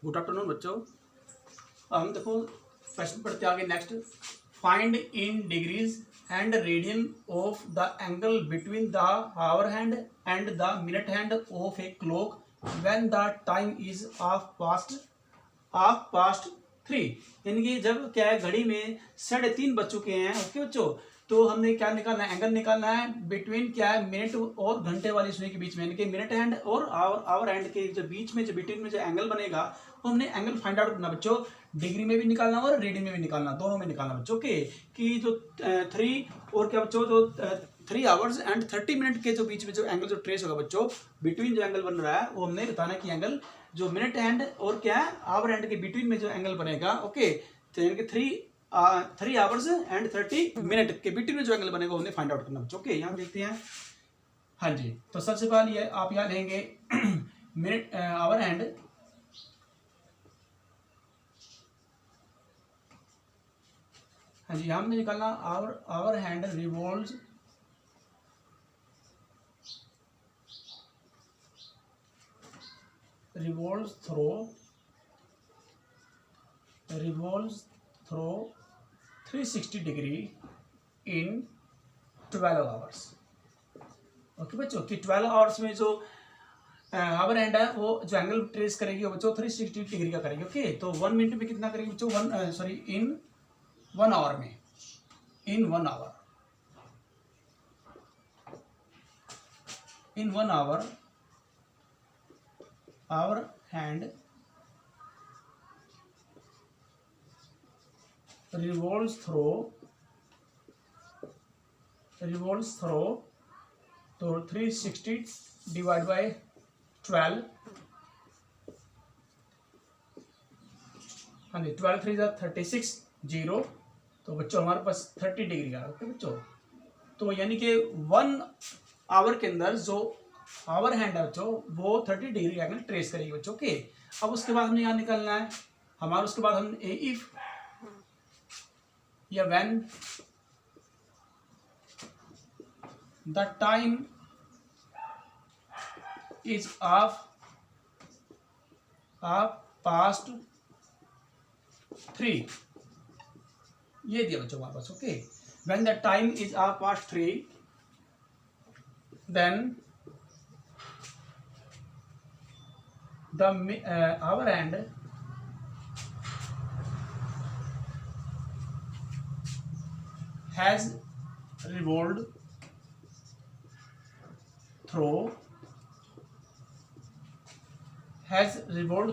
Good afternoon बच्चों। हम देखो क्वेश्चन पढ़ते आगे next. Find in degrees and radian of the angle between the hour hand and the minute hand of a clock when the time is half past 3। यानी कि जब क्या है घड़ी में 3:30 बज चुके हैं। ओके बच्चों, तो हमने क्या निकालना है, एंगल निकालना है बिटवीन क्या है मिनट और घंटे वाली सुई के बीच में, यानी कि मिनट हैंड और आवर हैंड के जो बीच में जो बिटवीन में जो एंगल बनेगा वो हमने एंगल फाइंड आउट करना बच्चों। डिग्री में भी निकालना और रेडियन में भी निकालना, दोनों में निकालना बच्चों के कि जो 3 और क्या बच्चों जो 3 आवर्स एंड 30 मिनट के जो बीच में जो एंगल जो ट्रेस होगा बच्चों, बिटवीन जो एंगल बन रहा है वो हमने बताना कि एंगल जो मिनट हैंड और क्या है आवर हैंड के बिटवीन में जो एंगल बनेगा। ओके, तो यानी कि 3 आवर्स एंड 30 मिनट के बिटवीन में जो एंगल बनेगा हमने फाइंड आउट करना बच्चों। ओके, यहाँ देखते हैं। हाँ जी, तो सबसे पहले ये आप यहाँ लेंगे मिनट आवर हैंड। हाँ जी, हमने निकालना hour hand revolves through 360 degree in 12 hours. Okay बच्चों, कि 12 आवर्स में जो आवर हैंड है वो जो एंगल ट्रेस करेगी वो बच्चों 360 डिग्री का करेगी। ओके, तो 1 मिनट में कितना करेगी बच्चों, इन 1 आवर में, in 1 hour hour hand revolves through तो 360 डिवाइड बाय 12। हाँ जी, 12 3 36 0, तो बच्चों हमारे पास 30 डिग्री का। ओके बच्चों, तो यानी कि 1 आवर के अंदर जो आवर हैंड है बच्चों वो 30 डिग्री का एंगल ट्रेस करेगी बच्चों। ओके, अब उसके बाद हमें यहाँ निकालना है हमारा, उसके बाद हम इफ या when the time is half past 3, ये दिया बच्चों हमारे पास। Okay, when the time is half past 3 then the hour hand has revolved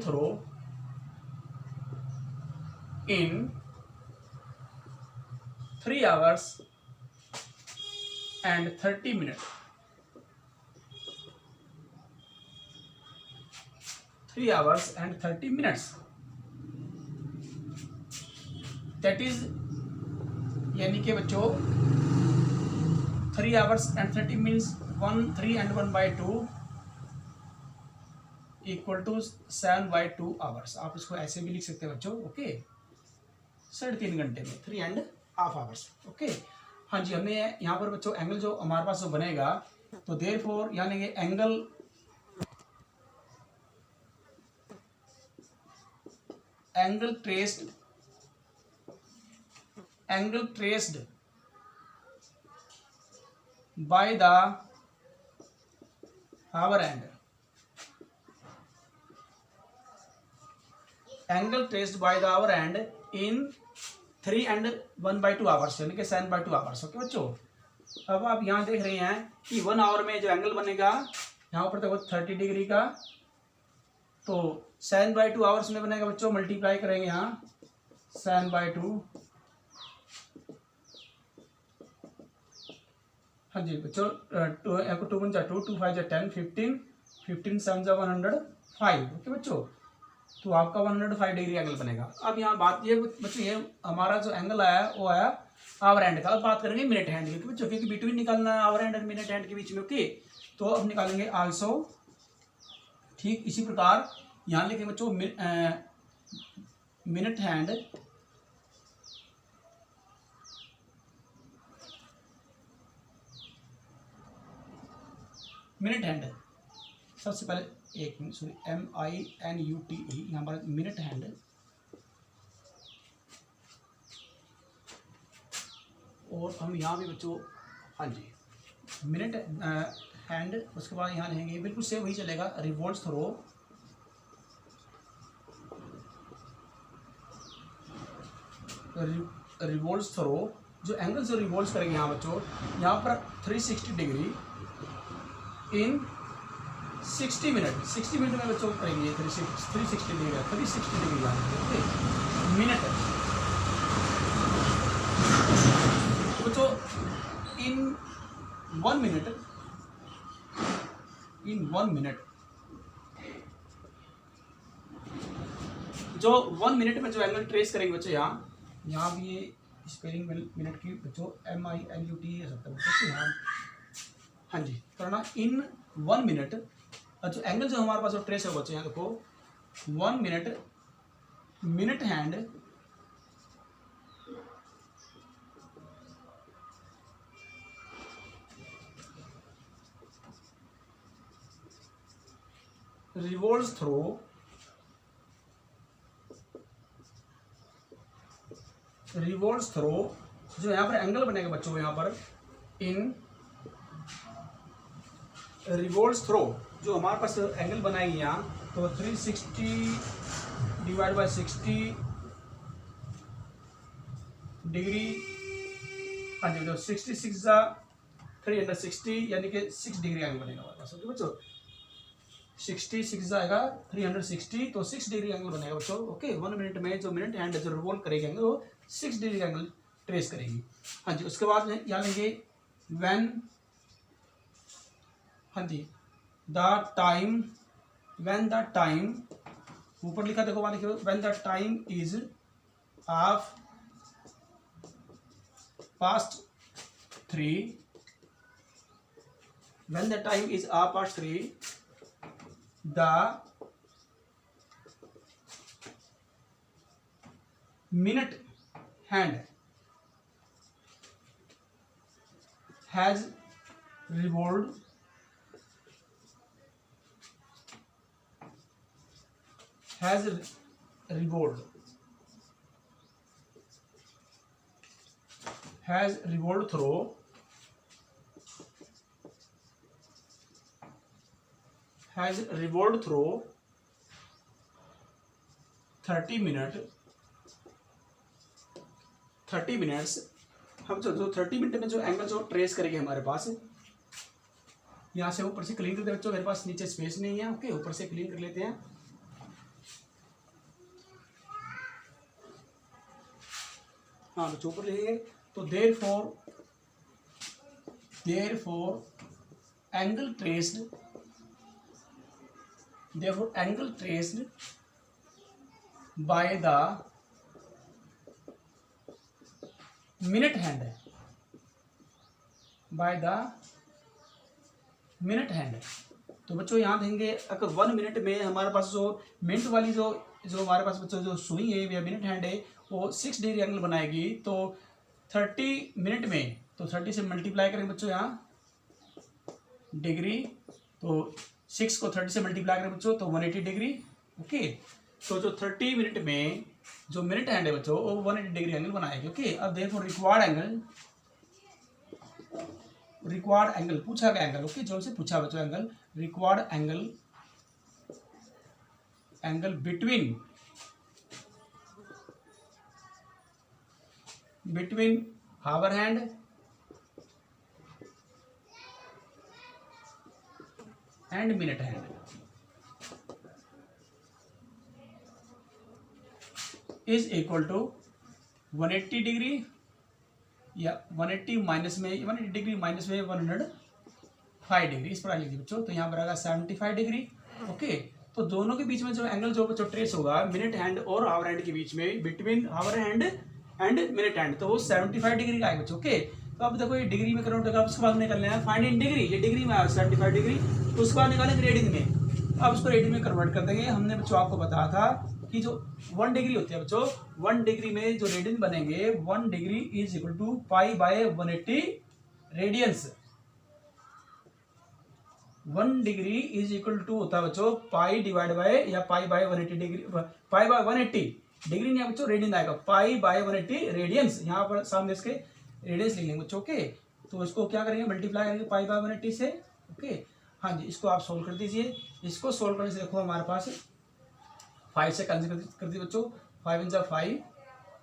through in 3 hours and 30 minutes। 3 hours and 30 minutes, that is यानी कि बच्चों 3 hours and 30 minutes 3 and 1/2 equal to 7/2 hours. आप इसको ऐसे भी लिख सकते हैं बच्चों। ओके, 3.5 घंटे में 3.5 आवर्स। ओके, हाँ जी, हमने यहाँ पर बच्चों एंगल जो हमारे पास जो बनेगा, तो देयरफॉर यानी कि angle traced by the hour hand, angle traced by the hour hand in 3 and 1/2 hours, यानी कि 7/2 आवर्स। ओके बच्चों, अब आप यहाँ देख रहे हैं कि 1 आवर में जो एंगल बनेगा यहाँ पर देखो 30 डिग्री का, तो 7/2 आवर्स में बनेगा बच्चों, मल्टीप्लाई करेंगे यहाँ 7/2। हाँ जी बच्चों, 2 1 2 2 5 10 15 15 7 105। ओके बच्चों, तो आपका 105 डिग्री एंगल बनेगा। अब यहाँ बात ये बच्चों, ये हमारा जो एंगल आया वो आया आवर हैंड का। अब बात करेंगे मिनट हैंड की बच्चों, क्योंकि बिटवीन निकालना है आवर हैंड और मिनट हैंड के बीच में। ओके, तो अब निकालेंगे आल्सो। ठीक इसी प्रकार यहाँ लिखेंगे बच्चों मिनट हैंड सबसे पहले एक मिनट सॉरी MINUTE यहाँ पर मिनट हैंड, और हम यहाँ भी बच्चों हाँ जी मिनट हैंड, उसके बाद यहाँ रहेंगे बिल्कुल सेम वही चलेगा रिवॉल्व थ्रो, रिवॉल्व थ्रो जो एंगल जो रिवॉल्व करेंगे यहाँ बच्चों, यहाँ पर 360 डिग्री इन 60 मिनट, 60 मिनट में बच्चों करेंगे 360 डिग्री, 360 डिग्री ओके मिनट बच्चों इन 1 मिनट, इन 1 मिनट जो 1 मिनट में जो एंगल ट्रेस करेंगे बच्चों, यहाँ भी ये स्पेलिंग मिनट की बच्चों MINUTE है सकता है बच्चों यहाँ हाँ जी करना इन 1 मिनट, जो एंगल जो हमारे पास जो ट्रेस है बच्चों यहाँ देखो 1 minute, minute hand revolve through, revolve through जो यहाँ पर एंगल बनेगा बच्चों यहाँ पर इन रिवॉल्व थ्रो जो हमारे पास एंगल बनाएगी यहाँ तो 360 डिवाइड बाय 60 डिग्री हाँ जी, तो 66 जा 360 यानी कि 6 डिग्री एंगल बनेगा हमारे पास ओके बच्चों, 66 जाएगा 360 तो 6 डिग्री एंगल बनेगा बच्चों ओके। 1 मिनट में जो मिनट हैंड जो रिवॉल्व करेगी वो 6 डिग्री एंगल ट्रेस करेगी हाँ जी। उसके बाद यहाँ लेंगे व्हेन हाँ जी the time, when the time ऊपर लिखा देखो वहां लिखो when the time is half past 3, when the time is half past 3 the minute hand has revolved through 30 minutes. हम जो 30 मिनट में जो एंगल जो ट्रेस करेंगे हमारे पास यहाँ से ऊपर से क्लीन करते हैं बच्चों, मेरे पास नीचे स्पेस नहीं है ओके, ऊपर से क्लीन कर लेते हैं। हाँ बच्चों ऊपर लिखेंगे तो therefore angle traced by the minute hand, तो बच्चों यहाँ देंगे अगर 1 मिनट में हमारे पास जो मिनट वाली जो हमारे पास बच्चों जो सुई है या मिनट हैंड है वो 6 डिग्री एंगल बनाएगी, तो 30 मिनट में तो 30 से मल्टीप्लाई करेंगे बच्चों यहाँ डिग्री, तो 6 को 30 से मल्टीप्लाई करें बच्चों तो 180 डिग्री ओके। तो जो 30 मिनट में जो मिनट हैंड है बच्चों वो 180 डिग्री एंगल बनाएगी ओके। अब देखो रिक्वायर्ड एंगल पूछा गया एंगल ओके, जो हमसे पूछा बच्चों angle required angle between hour hand and minute hand is equal to 180 degree या 180 माइनस में 180 डिग्री माइनस में 105 डिग्री इस प्रकार लिखिए बच्चों, तो यहाँ पर आएगा 75 डिग्री ओके। तो दोनों के बीच में जो एंगल जो बच्चों ट्रेस होगा मिनट हैंड और हावर हैंड के बीच में between hour hand and minute hand तो वो 75 डिग्री का है बच्चों ओके। तो अब देखो ये डिग्री में कन्वर्ट होगा, उसके बाद निकालना है फाइंड इन डिग्री, ये डिग्री में आया 75 डिग्री, तो उसके बाद निकालेंगे रेडियन में। अब उसको रेडियन में कन्वर्ट कर देंगे। हमने बच्चों आपको बताया था कि जो 1 डिग्री होती है बच्चों 1 डिग्री में जो रेडियन बनेंगे 1 degree is equal to pi by 180 radians, 1 degree is equal to होता है बच्चों पाई डिवाइड बाय या pi by 180 degree, pi by 180 degree नहीं है बच्चों, रेडियन आएगा, पाई बाय 180 रेडियंस, यहाँ पर सामने इसके रेडियंस लिख लेंगे बच्चों। ओके, तो इसको क्या करेंगे, मल्टीप्लाई करेंगे पाई बाय 180 से। ओके, हाँ जी, इसको आप सोल्व कर दीजिए। इसको सोल्व करने से देखो हमारे पास 5 से कैंसिल कर दी बच्चों, 5 इन जा 5,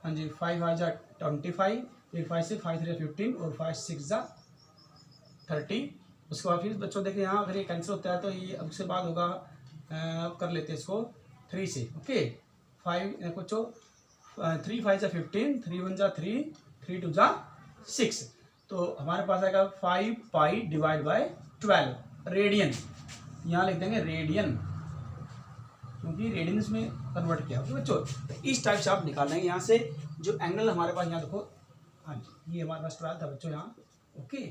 हाँ जी, 5 5 जा 25, फिर 5 से 5 3 15 और 5 6 जा 30। उसके बाद फिर बच्चों देखिए यहाँ अगर ये कैंसिल होता है तो ये अब से बाद होगा, कर लेते हैं इसको 3 से। ओके, 5 बच्चों 3 5 जा 15, 3 1 जा 3, 3 2 जा 6, तो हमारे पास आएगा 5 पाई डिवाइड बाय 12 रेडियन, यहाँ लिख देंगे रेडियन क्योंकि रेडियंस में कन्वर्ट किया। ओके बच्चों, तो इस टाइप से आप निकालेंगे यहाँ से जो एंगल हमारे पास, यहाँ देखो, हाँ जी, ये हमारे पास 12 था बच्चों यहाँ। ओके,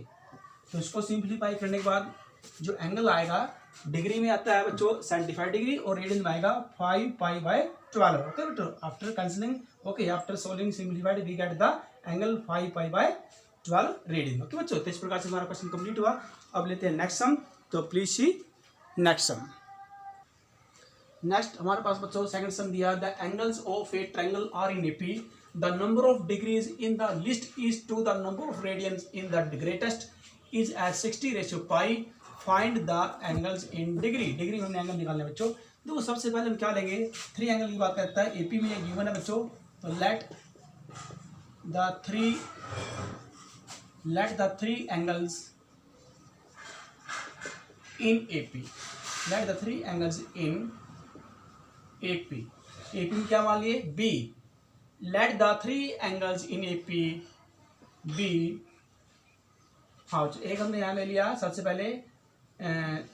तो इसको सिंप्लीफाई करने के बाद जो एंगल आएगा डिग्री में आता है बच्चों 75 डिग्री और रेडियन में आएगा 5 पाई बाय 12। ओके बच्चों, after cancelling, okay, after solving simplified we get the angle 5 pi by 12 radian. Okay बच्चों, तो इस प्रकार से हमारा क्वेश्चन कंप्लीट हुआ। अब लेते हैं नेक्स्ट सम, तो please see next sum. Next हमारे पास बच्चों सेकंड सम दिया, the angles of a triangle are in AP, the number of degrees in the list is to the number of radians in the greatest is as 60/पाई, find the angles in degree. Degree में हमने angle निकालने बच्चों। देखो सबसे पहले हम क्या लेंगे, 3 एंगल की बात करता है, एपी में ये गिवन है बच्चों, तो let the three angles in AP, let the 3 angles in AP, AP में क्या मान लिए be, let the 3 angles in AP be. हाँ, एक हमने यहाँ ले लिया सबसे पहले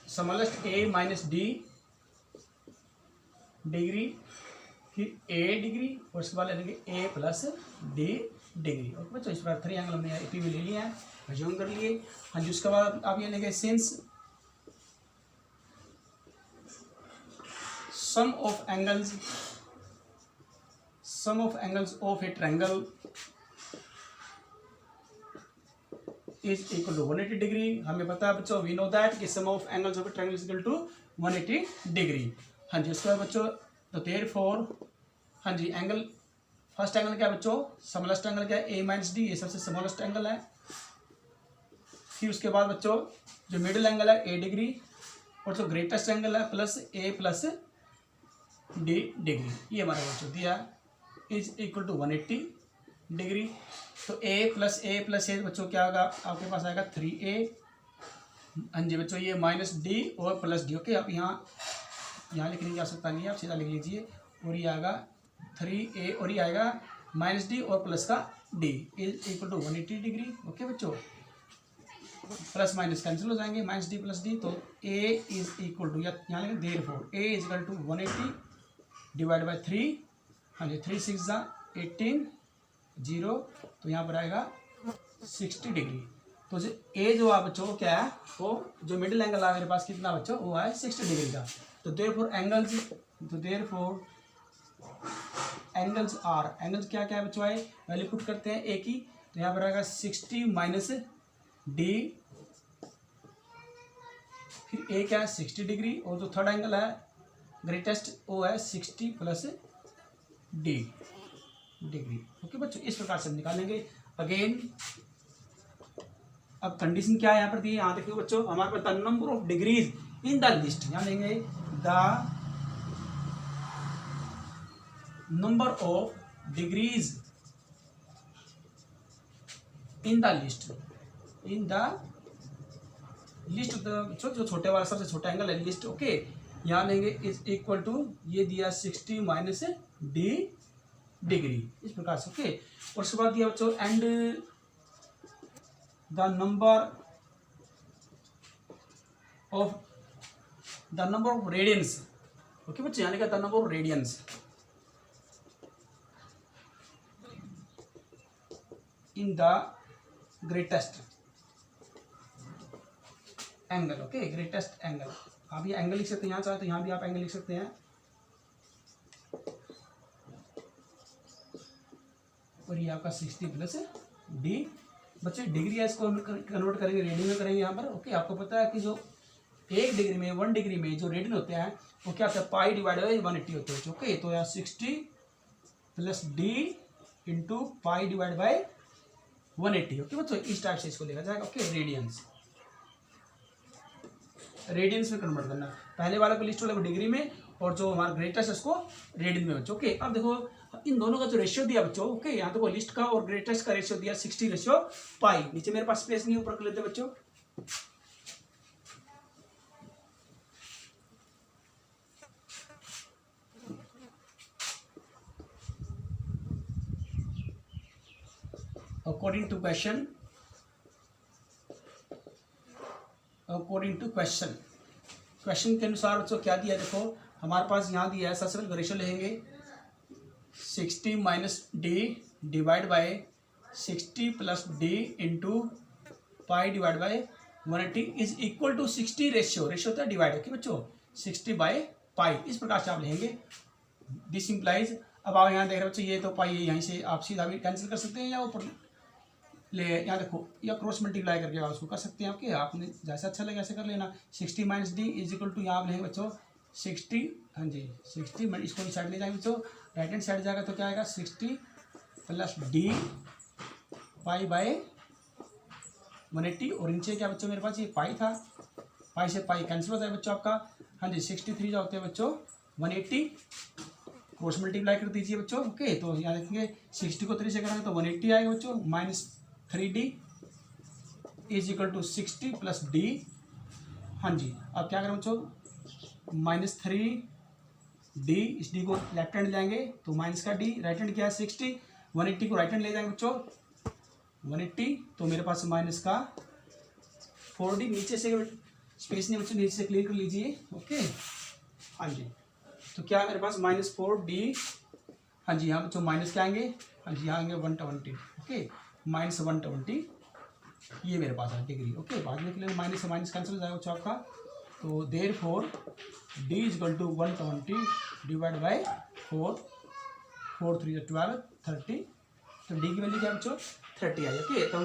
smallest a minus d degree, फिर ए डिग्री और उसके बाद ले लेंगे a plus d degree. Okay बच्चों, इस प्रकार 3 एंगल हमने एपी में ले लिया है, अज्यूम कर लिए। हाँ जी, उसके बाद आप ये लेंगे since sum of angles of a triangle is equal to 180 degree. हमें पता है बच्चों, वी नो दैट कि sum of angles of a triangle is equal to 180 degree. हाँ जी, उसके बाद बच्चों तो देयरफॉर, हाँ जी, एंगल फर्स्ट एंगल क्या है बच्चों, स्मॉलेस्ट एंगल क्या है, ए माइनस डी, ये सबसे स्मॉलेस्ट एंगल है। फिर उसके बाद बच्चों जो मिडिल एंगल है ए डिग्री और जो ग्रेटेस्ट एंगल है प्लस ए प्लस डी डिग्री, ये हमारे बच्चों दिया इज इक्वल टू 180 डिग्री। तो ए प्लस ए बच्चों क्या होगा, आपके पास आएगा 3a। हाँ जी बच्चों, ये माइनस डी और प्लस डी। ओके, आप यहाँ लिखने की आवश्यकता नहीं है, आप सीधा लिख लीजिए, और ये आएगा 3a और ये आएगा माइनस डी और प्लस का d is equal to 180 degree. Okay बच्चों, प्लस माइनस कैंसिल हो जाएंगे, माइनस डी प्लस डी, तो a इज इक्वल टू, यहाँ लिखेंगे therefore a is equal to 180 divide by 3। हाँ जी, 3 6 जा 18 0, तो यहाँ पर आएगा 60 डिग्री। तो जो ए जो आप बच्चों क्या है, वो जो मिडिल एंगल है मेरे पास कितना बच्चों, वो है 60 डिग्री का। तो देयरफॉर एंगल्स आर, एंगल्स क्या क्या है बच्चों आए, वैल्यू पुट करते हैं ए की, तो यहाँ पर आएगा 60 माइनस डी, फिर ए क्या है 60 डिग्री, और जो थर्ड एंगल है ग्रेटेस्ट वो है 60 प्लस डी डिग्री। ओके बच्चों, इस प्रकार से हम निकालेंगे। अगेन अब कंडीशन क्या है यहाँ पर दी, यहाँ देखिए बच्चों, हमारे पास the number of degrees in the list, यहाँ लेंगे the number of degrees in the list, जो छोटे वाला सबसे छोटा एंगल है लिस्ट। ओके, यहाँ लेंगे इज इक्वल टू, ये दिया 60 माइनस डी डिग्री, इस प्रकार से। ओके, और उसके बाद दिया बच्चों and the number of radians. Okay बच्चों, यानी कि the number of radians in the greatest angle. Okay, greatest angle, आप ये एंगल लिख सकते हैं, यहाँ चाहे तो यहाँ भी आप एंगल लिख सकते हैं, और ये आपका 60 प्लस डी। बच्चे डिग्री है, इसको कन्वर्ट करेंगे रेडियन में करेंगे यहाँ पर। ओके, आपको पता है कि जो 1 डिग्री में 1 डिग्री में जो रेडियन होते हैं वो क्या होता है पाई डिवाइड बाई 180 होते हैं। ओके, तो यहाँ 60 plus d into pi divide by 180। Okay बच्चों, इस टाइप से इसको लिखा जाएगा। ओके, रेडियंस में कन्वर्ट करना, पहले वाले को लिस्ट वाले को डिग्री में और जो हमारा ग्रेटेस्ट है उसको रेडियन में बच्चों। ओके, अब देखो इन दोनों का जो रेशियो दिया बच्चों, ओके यहाँ देखो लिस्ट का और ग्रेटेस्ट का रेशियो दिया 60:पाई। नीचे मेरे पास स्पेस नहीं, ऊपर कर लेते बच्चों। अकॉर्डिंग टू क्वेश्चन के अनुसार बच्चों क्या दिया देखो, हमारे पास यहाँ दिया है सबसे पहले रेशियो लेंगे 60 minus d divide by 60 plus d into pi divide by 180 is equal to 60 ratio होता है डिवाइड। ओके बच्चों, 60/पाई इस प्रकार से आप लेंगे। दिस इंप्लाइज, अब आप यहाँ देख रहे हो बच्चों ये तो पाई है, यहीं से आप सीधा भी कैंसिल कर सकते हैं या ऊपर ले यहाँ देखो या क्रॉस मल्टीप्लाई करके आप उसको कर सकते हैं। ओके, आपने जैसा अच्छा लगे ऐसे कर लेना। 60 minus d is equal to यहाँ आप लेंगे बच्चों 60, हाँ जी 60, इसको भी साइड ले जाएंगे बच्चों, राइट हैंड साइड जाएगा तो क्या आएगा 60 प्लस डी पाई बाय 180 और नीचे क्या बच्चों मेरे पास ये पाई था, पाई से पाई कैंसिल होता है बच्चों आपका। हाँ जी 63 जो होते हैं बच्चों 180, क्रॉस मल्टीप्लाई कर दीजिए बच्चों। ओके, तो यहाँ देखेंगे 60 को 3 से करेंगे तो 180 आएगा बच्चों, minus 3d is equal to 60 plus d. हाँ जी, अब क्या करें बच्चों माइनस 3d, इस डी को लेफ्ट हैंड जाएंगे तो माइनस का डी, राइट हैंड क्या है 60, 180 को राइट हैंड ले जाएंगे बच्चों 180, तो मेरे पास माइनस का 4d, नीचे से स्पेस नहीं बच्चों नीचे से क्लियर कर लीजिए। ओके, हाँ जी, तो क्या मेरे पास माइनस 4d, हाँ जी यहाँ बच्चों माइनस क्या आएंगे, हाँ जी यहाँ आएंगे 120। ओके, माइनस 120 ये मेरे पास है डिग्री। ओके, बाद में के लिए माइनस से माइनस कैंसिल हो जाएगा बच्चों आपका, तो therefore d is equal to 120 divide by 4, 4 3 12 30, तो d की वैल्यू क्या बच्चों 30 आई। ओके, तो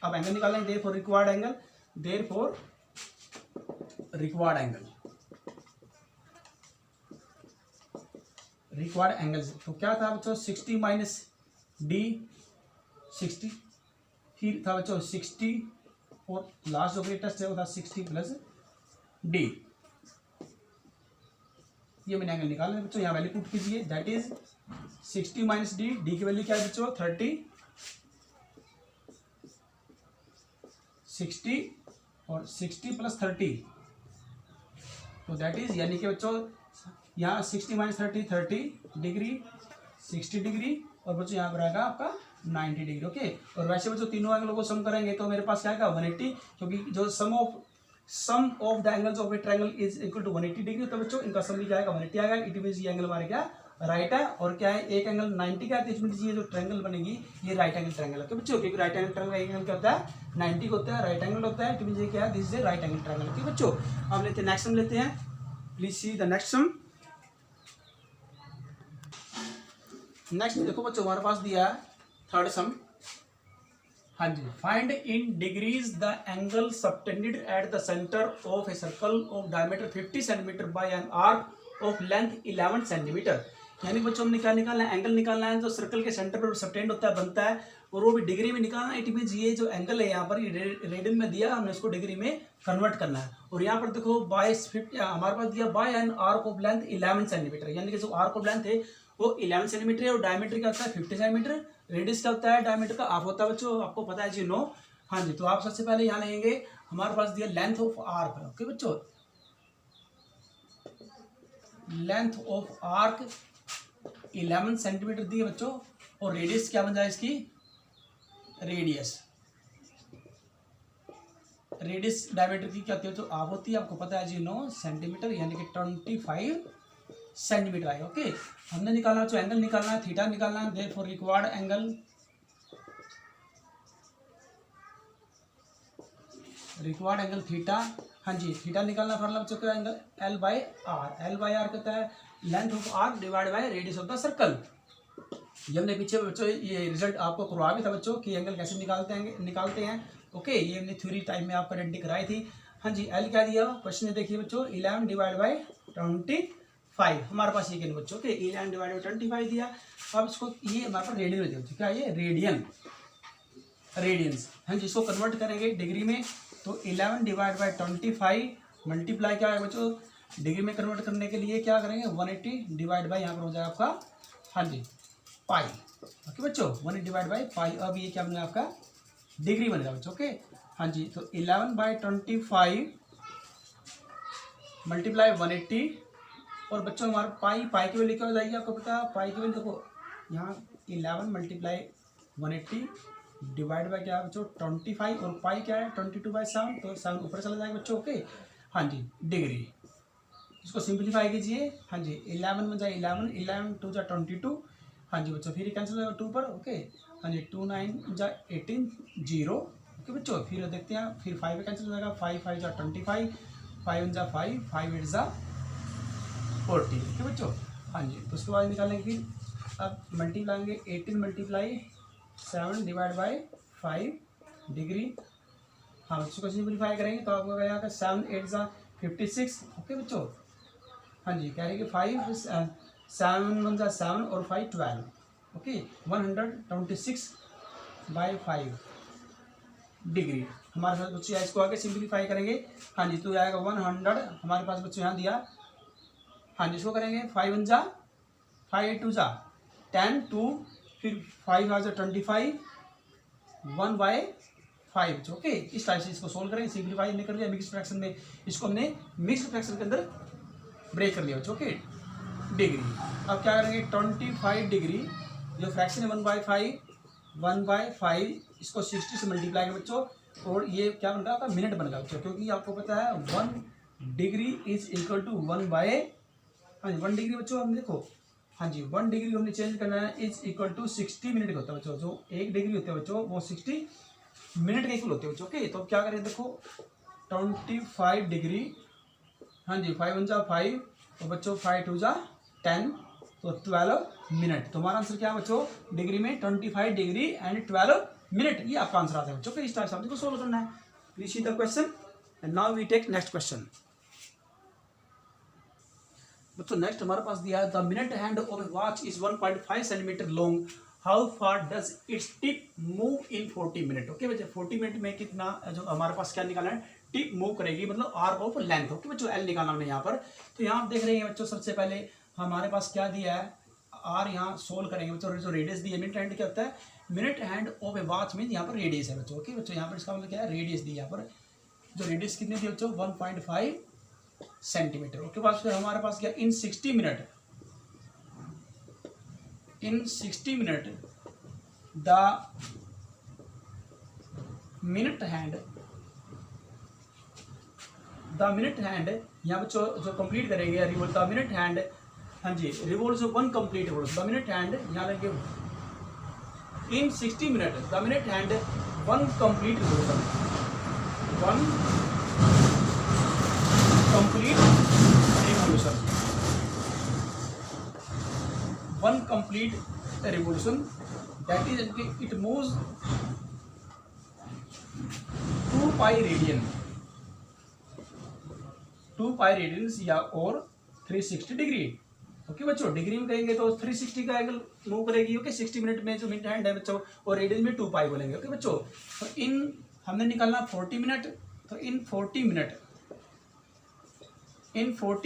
अब एंगल निकालना है, देयरफॉर रिक्वायर्ड एंगल, तो क्या था बच्चों 60 माइनस डी 60, फिर था बच्चों 60 और लास्ट जो ग्रेटेस्ट है वो था 60 प्लस डी। ये मैंने एंगल निकालना है बच्चों, यहाँ वैल्यू पुट कीजिए, that is 60 minus D, D की वैल्यू क्या है बच्चों 30, 60 और 60 प्लस 30, तो दैट इज यानी कि बच्चों यहाँ 60 माइनस 30 डिग्री, 60 डिग्री और बच्चों यहाँ पर आएगा आपका 90 डिग्री। ओके, और वैसे बच्चों तीनों एंगलों को सम करेंगे तो मेरे पास क्या आएगा 180, क्योंकि जो sum of the angles of a triangle is equal to 180 degree, तो बच्चों इनका सम भी क्या आएगा 180 आएगा। इट मींस ये एंगल हमारे क्या राइट है, और क्या है एक एंगल 90 का है, तो इट मींस ये जो ट्रायंगल बनेगी ये राइट एंगल ट्रायंगल है। तो बच्चों क्योंकि राइट एंगल ट्रायंगल एक एंगल क्या होता है 90 का होता है, राइट एंगल होता है, इट मींस ये क्या है this is a right angle triangle. Okay बच्चों, अब लेते हैं नेक्स्ट सम लेते हैं, please see the next sum. Next देखो बच्चों हमारे पास दिया है थर्ड सम। हाँ जी, find in degrees the angle subtended at the centre of a circle of diameter 50 centimetre by an arc of length 11 centimetre. यानी बच्चों हमने क्या निकालना है, एंगल निकालना है जो सर्कल के सेंटर पर सबटेंड होता है बनता है, और वो भी डिग्री में निकालना है। इट मींस ये जो एंगल है यहाँ पर रेडियन में दिया, हमने इसको डिग्री में कन्वर्ट करना है। और यहाँ पर देखो बाय हमारे पास दिया by an arc of length 11 centimetre, यानी कि जो आर्क ऑफ लेंथ है वो 11 सेंटीमीटर है, और डायमीटर क्या होता है 50 सेंटीमीटर, रेडियस क्या होता है डायमीटर का हाफ होता है बच्चों, आपको पता है जी नो। हाँ जी, तो आप सबसे पहले यहाँ लेंगे हमारे पास दिया लेंथ ऑफ आर्क। ओके बच्चों, लेंथ ऑफ आर्क 11 सेंटीमीटर दिए बच्चों, और रेडियस क्या बन जाए इसकी, रेडियस डायमीटर की क्या होती है तो हाफ होती है, आपको पता है जी नो सेंटीमीटर, यानी कि 25 सेंटीमीटर आएगा। ओके, हमने निकालना तो एंगल निकालना है, थीटा निकालना है, देयरफॉर रिक्वायर्ड एंगल थीटा। हाँ जी, थीटा निकालना फॉर्मूला बच्चों का एंगल L बाय आर कहता है length of arc divide by radius of the circle. ये हमने पीछे बच्चों ये रिजल्ट आपको करवा भी था बच्चों कि एंगल कैसे निकालते हैं। ओके, ये हमने थ्योरी टाइम में आपको आइडेंटिटी कराई थी। हाँ जी एल क्या दिया क्वेश्चन में देखिए बच्चों 11 डिवाइड बाई 25 हमारे पास ये कहने बच्चों के 11 डिवाइड बाई 25 दिया। अब इसको ये हमारे पास रेडियन में दिया बच्चों, क्या ये रेडियंस। हाँ जी इसको कन्वर्ट करेंगे डिग्री में, तो 11 डिवाइड बाई 25 मल्टीप्लाई क्या है बच्चों डिग्री में कन्वर्ट करने के लिए क्या करेंगे 180 डिवाइड बाई यहाँ पर हो जाएगा आपका हाँ जी पाई। ओके बच्चों 180 डिवाइड बाई पाई। अब ये क्या बनेगा आपका डिग्री बनेगा बच्चों। ओके हाँ जी तो 11 बाई 25 मल्टीप्लाई 180 और बच्चों हमारा पाई की वैल्यू क्या हो जाएगी आपको पता है पाई की वैल्यू देखो यहाँ 11 मल्टीप्लाई 180 डिवाइड बाई क्या है बच्चों 25 और पाई क्या है 22/7 तो 7 ऊपर चला जाएगा बच्चों। ओके हाँ जी डिग्री इसको सिंप्लीफाई कीजिए। हाँ जी 11 में जाए 11 2 जा 22 हाँ जी बच्चों फिर कैंसिल होगा 2 पर। ओके हाँ जी 2 9 जा 18 0। ओके बच्चों फिर देखते हैं फिर 5 पे कैंसिल हो जाएगा 5 5 जा 25 5 जा 5 5 8 जा 40। ओके बच्चों हाँ जी तो उसके बाद निकालेंगे फिर अब मल्टीप्लाएंगे 18 मल्टीप्लाई 7 डिवाइड बाई 5 डिग्री। हाँ बच्चों को सिंप्लीफाई करेंगे तो आपको क्या आएगा 7 8 जा 56। ओके बच्चों हाँ जी कह रहे कि 5 7 1 जा 7 और 5 12। ओके 126/5 डिग्री हमारे पास बच्चों इसको आगे सिंप्लीफाई करेंगे। हाँ जी तो आएगा 100 हमारे पास बच्चों यहाँ दिया। हाँ जी इसको करेंगे 5 1 जा 5 8 2 जा 10 2 फिर 5 आ जा 25 1/5। ओके इस टाइप से इसको सोल्व करेंगे सिंप्लीफाई हमने कर लिया मिक्स फ्रैक्शन में, इसको हमने मिक्स फ्रैक्शन के अंदर ब्रेक कर लिया बच्चों। ओके डिग्री अब क्या करेंगे 25 डिग्री जो फ्रैक्शन है 1/5 इसको 60 से मल्टीप्लाई करें बच्चों और ये क्या बन रहा है मिनट बन रहा बच्चों क्योंकि आपको पता है 1 degree is equal to 1 by हाँ जी 1 डिग्री बच्चों हम देखो हाँ जी 1 डिग्री हमने चेंज करना है इज इक्वल टू 60 मिनट का होता है बच्चों। जो 1 डिग्री होते हैं बच्चों वो 60 मिनट के इक्वल होते हैं बच्चों। ओके तो क्या करें देखो 25 डिग्री हाँ जी 5 1 जा 5 तो बच्चों 5 2 जा 10 तो 12 मिनट। तो हमारा आंसर क्या है बच्चों डिग्री में 25 डिग्री एंड 12 मिनट ये आपका आंसर आता है बच्चों। इस टाइप से को सोल्व करना है। Please see the question and now we take next question. बच्चों नेक्स्ट हमारे पास दिया है the minute hand of a watch is 1.5 centimetre long how far does its tip move in 40 minute. Okay बच्चे 40 मिनट में कितना जो हमारे पास क्या निकालना है टिप मूव करेगी मतलब आर्क ऑफ लेंथ। ओके बच्चों एल निकालना हमने यहाँ पर। तो यहाँ आप देख रहे हैं बच्चों सबसे पहले हमारे पास क्या दिया है आर यहाँ सोल्व करेंगे बच्चों जो रेडियस दिया मिनट हैंड क्या होता है minute hand of a watch mean यहाँ पर रेडियस है बच्चों। ओके बच्चों यहाँ पर इसका मतलब क्या है रेडियस दी यहाँ पर जो रेडियस कितनी थी बच्चों 1.5 सेंटीमीटर। ओके पास फिर हमारे पास क्या इन 60 मिनट द मिनट हैंड यहाँ पर जो कंप्लीट करेंगे रिवोल्व द मिनट हैंड हाँ जी रिवोल्व जो one complete revolve the minute hand यहाँ लेंगे इन 60 minute the minute hand one complete revolution one complete revolution that is it moves 2 pi radians या और 360 डिग्री। ओके बच्चों डिग्री में कहेंगे तो 360 का एंगल मूव करेगी। ओके 60 मिनट में जो मिनट हैंड है बच्चों और रेडियन में 2 पाई बोलेंगे। ओके बच्चों तो इन हमने निकालना 40 मिनट तो इन 40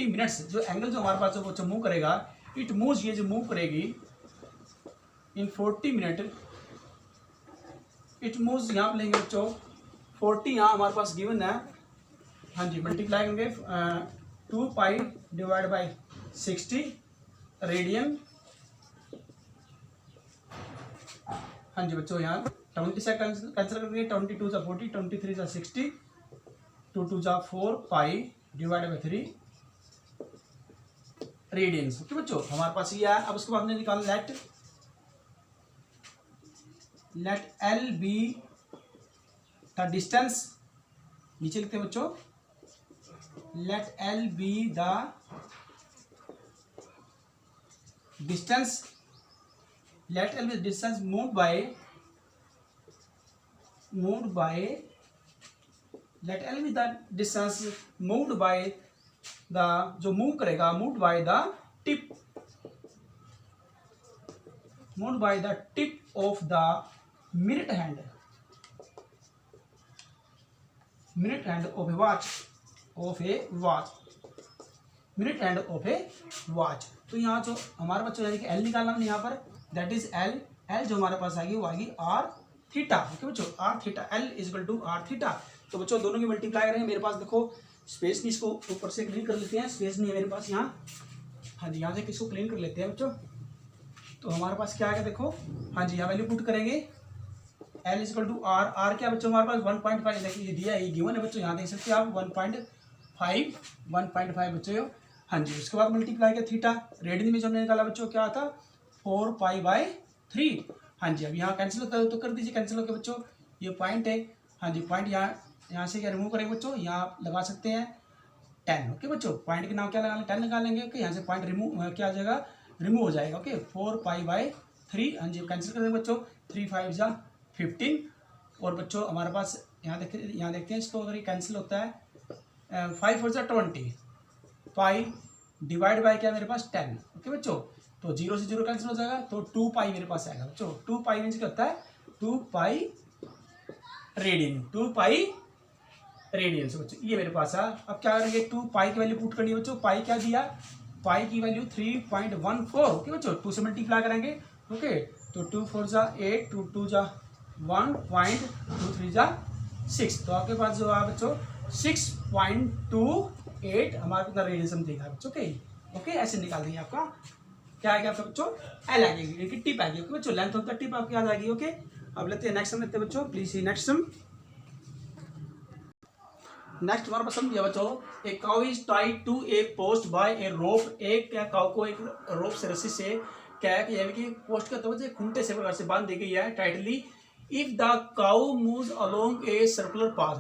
मिनट्स जो एंगल जो हमारे पास जो बच्चों मूव करेगा इट मूव्स ये जो मूव करेगी इन 40 मिनट इट मूव्स यहाँ पर लेंगे बच्चों 40 यहाँ हमारे पास गिवन है। हाँ जी मल्टीप्लाई करेंगे 2 पाई डिवाइड बाई 60 रेडियन। हाँ जी बच्चों यहाँ 20 से कैंसिल करेंगे 22 जा 40 23 जा 60 2 2 जा 4 pi divide by 3 radians. Okay बच्चों हमारे पास ये है। अब उसके बाद हमने निकाला let l be the distance नीचे लिखते हैं बच्चों let l be the distance moved by let l be the distance moved by the, जो मूव करेगा, moved by the tip, moved by the tip of the minute hand, minute hand of a watch, of a watch, minute hand of a watch. तो यहाँ जो हमारे पास यानी कि L निकालना है यहाँ पर, दैट इज एल, एल जो हमारे पास आएगी वो आएगी आर थीटा। ओके बच्चों, r theta, l is equal to r theta. तो बच्चों दोनों की मल्टीप्लाई करेंगे। मेरे पास देखो स्पेस नहीं, इसको ऊपर से क्लीन कर लेते हैं, स्पेस नहीं है मेरे पास यहाँ। हाँ जी, यहाँ से किसको क्लीन कर लेते हैं बच्चों। तो हमारे पास क्या है देखो, हाँ जी, यहाँ वैल्यू पुट करेंगे, l is equal to r, r क्या बच्चों हमारे पास 1.5 देखिए ये दिया है, ये गिवन है बच्चों, यहाँ देख सकते हैं आप 1.5 बच्चों। हाँ जी, उसके बाद मल्टीप्लाई किया थीटा, रेडियन में जो हमने निकाला बच्चों क्या था 4π/3। हाँ जी, अब यहाँ कैंसिल होता है तो कर दीजिए कैंसिल होकर बच्चों, ये पॉइंट है। हाँ जी, पॉइंट यहाँ से क्या रिमूव करेंगे बच्चों, यहाँ आप लगा सकते हैं 10। ओके बच्चों, पॉइंट के नाम क्या लगा 10 लगा लेंगे। ओके, यहाँ से पॉइंट रिमूव क्या आ जाएगा, रिमूव हो जाएगा। ओके, 4π/3। हाँ जी, कैंसिल कर देंगे बच्चों, 3 5 जा 15। और बच्चों हमारे पास यहाँ देखते हैं इसको, अगर ये कैंसिल होता है 5 4 जा 20, पाई डिवाइड बाय क्या मेरे पास 10। ओके बच्चों, तो 0 से 0 कैंसिल हो जाएगा, तो 2π मेरे पास आएगा बच्चों। 2π मीन्स क्या होता है 2π रेडियन, 2π रेडियन से बच्चों ये मेरे पास है। अब क्या करेंगे, 2π की वैल्यू पुट करनी है बच्चों। पाई क्या दिया, पाई की वैल्यू 3.14। ओके बच्चों, 2 से मल्टीप्लाई करेंगे। ओके, तो 2 4 जा 8, 2 2 जा 1, 2 3 जा 6। तो आपके पास जो है बच्चों 6.28 हमारा कितना रेडियन देखा बच्चों। ओके, ऐसे निकाल देंगे। आपका क्या आएगा आपका बच्चों, एल आएगी, टिप आएगी। ओके बच्चों, लेंथ ऑफ द टिप आपकी याद आएगी। ओके, अब लेते हैं नेक्स्ट सम लेते हैं बच्चों, please see next sum. Next हमारा पसंद दिया बच्चों, a cow is tied to a post by a rope. एक क्या काउ को एक रोप से, रस्सी से क्या है यानी कि पोस्ट का तो खूंटे से प्रकार से बांध दी गई है tightly. If the cow moves along a circular path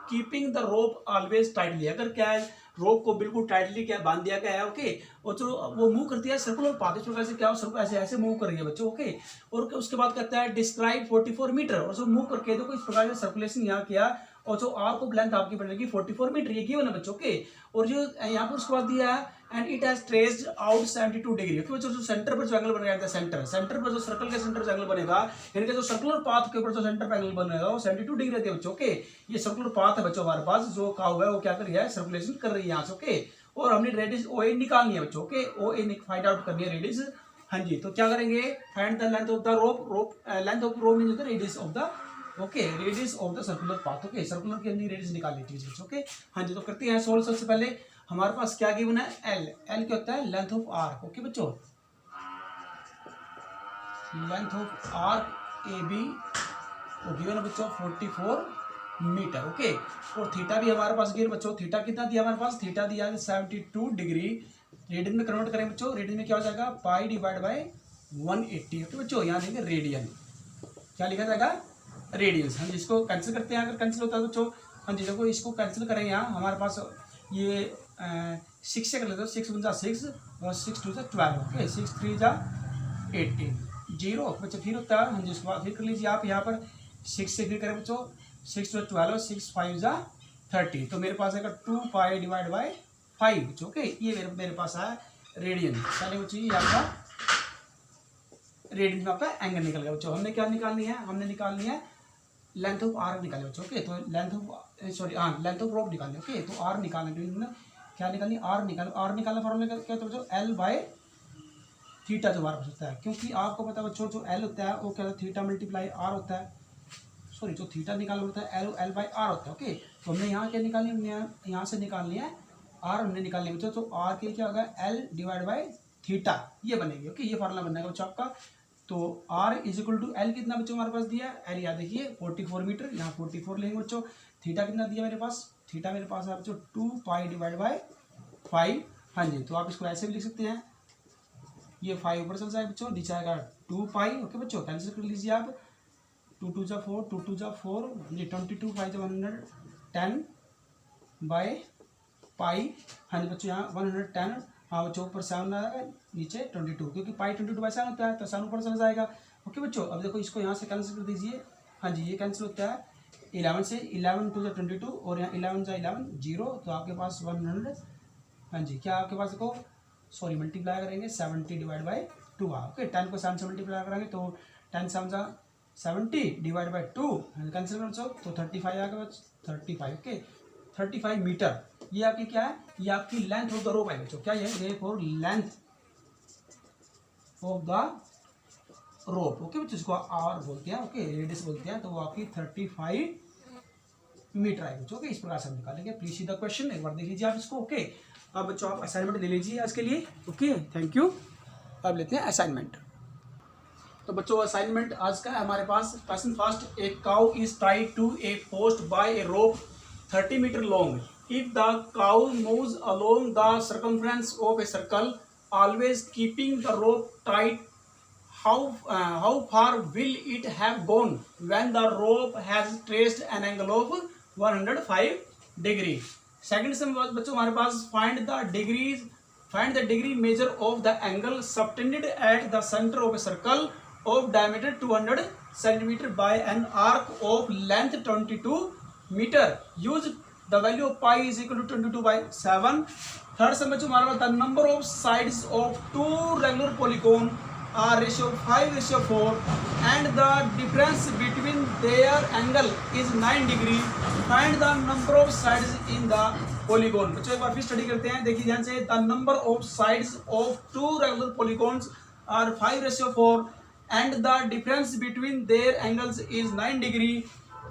keeping the rope always tightly, अगर क्या है रोप को बिल्कुल टाइटली क्या बांध दिया गया है। ओके, और जो वो मूव करती है सर्कुलर पाथ, इस प्रकार से क्या सर्कुलर ऐसे ऐसे मूव कर रही है बच्चों। ओके, और उसके बाद कहता है डिस्क्राइब 44 मीटर, और जो मूव करके देखो इस प्रकार से सर्कुलेशन यहाँ किया, और जो आर को लेंथ आपकी पड़ेगी 44 मीटर, ये गिवन है बच्चों। ओके, और जो यहाँ पर उसके बाद दिया है and it has traced out 72 degree. Okay बच्चों, जो सेंटर पर जो एंगल बनेगा, सेंटर पर जो सर्कल के सेंटर से एंगल बनेगा, यानी कि जो सर्कुलर पाथ के ऊपर जो सेंटर पर एंगल बनेगा वो 72 डिग्री रहती है बच्चों। ओके, ये सर्कुलर पाथ है बच्चों हमारे पास, जो काउ है वो क्या कर रही है, सर्कुलेशन कर रही है यहाँ से। ओके, और हमने रेडियस OA निकालनी है बच्चों। ओके, OA फाइंड आउट करनी है रेडियस। हाँ जी, तो क्या करेंगे, find the length of the rope, length of rope means the radius of the, okay, radius of the circular path. Okay, circular की हमने रेडियस निकाल ली थी। ओके, हाँ जी, तो करते हैं सोल्व। सबसे पहले हमारे पास क्या गिवन है, एल, एल क्या होता है लेंथ ऑफ आर्क। ओके बच्चों, length of arc A be given है बच्चों 44 मीटर। ओके, और थीटा भी हमारे पास गिवन बच्चों, थीटा कितना दिया हमारे पास, थीटा दिया है 72 डिग्री। रेडियन में कन्वर्ट करें बच्चों, रेडियन में क्या हो जाएगा पाई डिवाइड बाय 180। ओके बच्चों, यहाँ देंगे रेडियन, क्या लिखा जाएगा रेडियंस। हम इसको कैंसिल करते हैं, अगर कैंसिल होता है बच्चों। हाँ जी, देखो इसको कैंसिल करेंगे, यहाँ हमारे पास ये 6 से कर लेते हो, 6 1 जा 6 और 6 2 जा 12। ओके, 6 3 जा 18, 0 बच्चों फिर होता है। हाँ जी, उसके बाद फिर कर लीजिए आप यहाँ पर 6 से फिर करें बच्चों, 6 2 12, 6 5 जा 30। तो मेरे पास आएगा 2π डिवाइड बाय 5 बच्चों। ओके, ये मेरे पास आया रेडियन। चलिए बच्चों, ये आपका रेडियन में आपका एंगल निकल गया बच्चों। हमने क्या निकालनी है, हमने निकालनी है लेंथ ऑफ आर्क निकाले बच्चों। ओके, तो लेंथ ऑफ रोप निकालनी। ओके, तो आर निकालने क्या निकालनी, आर निकालना फॉर्मूला क्या होता है बच्चों, एल बाय थीटा जो हमारे पास होता है। क्योंकि आपको पता है बच्चों जो एल होता है वो क्या होता है, थीटा मल्टीप्लाई आर होता है। सॉरी, जो थीटा निकालना होता है एल बाय आर होता है। ओके, तो हमने यहाँ क्या निकालनी, हमने यहाँ से निकालनी है आर, हमने निकालनी है बच्चों। तो आर के क्या होगा, एल डिवाइड बाय थीटा, ये बनेगी। ओके, ये फार्मूला बनेगा बच्चों आपका। तो R is equal to l कितना बच्चों हमारे पास दिया, एल याद देखिए 44 मीटर, यहाँ 44 लेंगे बच्चों। थीटा कितना दिया मेरे पास, थीटा मेरे पास है बच्चों 2π डिवाइड बाय 5। हाँ जी, तो आप इसको ऐसे भी लिख सकते हैं, ये 5 ऊपर चल जाएगा बच्चों, नीचे आएगा 2π। ओके बच्चों, कैंसिल कर लीजिए आप, 2 2 जा 4, 2 2 जा 4, ये 22 5 110 बाय पाई। हाँ जी बच्चों, यहाँ 110, हाँ बच्चों ऊपर 7 आएगा, नीचे 22, क्योंकि पाई 22 बाय 7 होता है, तो 7 ऊपर चला जाएगा। ओके बच्चों, अब देखो इसको यहाँ से कैंसिल कर दीजिए। हाँ जी, ये कैंसिल होता है, 11 से 11 टू 22 और यहाँ 11 से 11 0, तो आपके पास 100, हाँ जी, क्या आपके पास देखो सॉरी मल्टीप्लाई करेंगे 70 डिवाइड बाई 2 ओके। 10 को 7 से मल्टीप्लाई करेंगे तो 10 7 70 डिवाइड बाई 2 कैंसिल कर दो तो 35 आ गया, 35 ओके। 35 मीटर ये आपकी क्या है, ये आपकी लेंथ ऑफ द रोप है बच्चों, क्या ये for length of the rope okay बच्चों, इसको आर बोलते हैं ओके, रेडियस बोलते हैं, तो वो आपकी 35 मीटर आएगी बच्चों ओके। इस प्रकार से हम निकालेंगे। प्लीज सी द क्वेश्चन, एक बार देख लीजिए आप इसको ओके। अब बच्चों आप असाइनमेंट ले लीजिए आज के लिए ओके, थैंक यू। अब लेते हैं असाइनमेंट। तो बच्चों असाइनमेंट आज का है हमारे पास। Question first, a cow is tied to a post by a rope 30 metre long. If the cow moves along the circumference of a circle always keeping the rope tight, how far will it have gone when the rope has traced an angle of 105 degree? Second सम बच्चों हमारे पास find the degree measure of the angle subtended at the center of a circle of diameter 200 centimeter by an arc of length 22 meter. Use the value of pi is equal to 22/7. Third sum बच्चों हमारे पास the number of sides of two regular polygon are ratio 5:4 and the difference between their angle is 9 degree. Find the number of sides in the polygon. बच्चों एक बार फिर study करते हैं, देखिए ध्यान से। The number of sides of two regular polygons are 5:4 and the difference between their angles is 9 degree.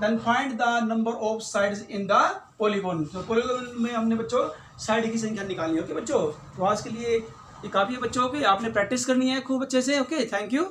Then find the number of sides in the polygon. तो polygon में हमने बच्चों साइड की संख्या निकालनी है ओके बच्चों। तो आज के लिए ये काफ़ी है बच्चों, ओके। आपने प्रैक्टिस करनी है खूब अच्छे से ओके, थैंक यू।